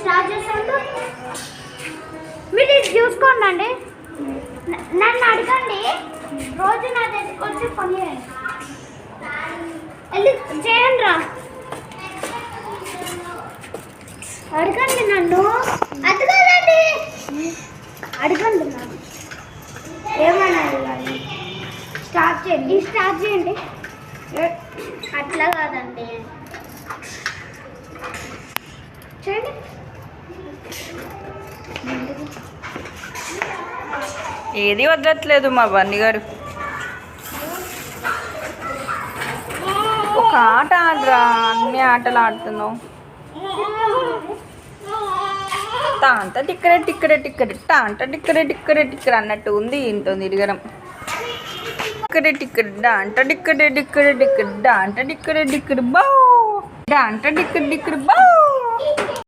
Start చేసాను. మీరు ఇది చూసుకోండి, నన్ను అడగండి. రోజు నా దగ్గరికి వచ్చి పని వెళ్ళి చేయండి రా. అడగండి నన్ను, అడగండి అడగండి నన్ను ఏమన్నా అడగాలి. స్టార్ట్ చేయండి. అట్లా కాదండి, చూడండి. ఏది వదలట్లేదు మా బన్నీ గారు. ఒక ఆట ఆడరా, అన్ని ఆటలు ఆడుతున్నావు. తాంట టాంట టిక్కర అన్నట్టు ఉంది ఇంట్లో తిరగడం. డాంట డాంట బౌ డాంట బౌ.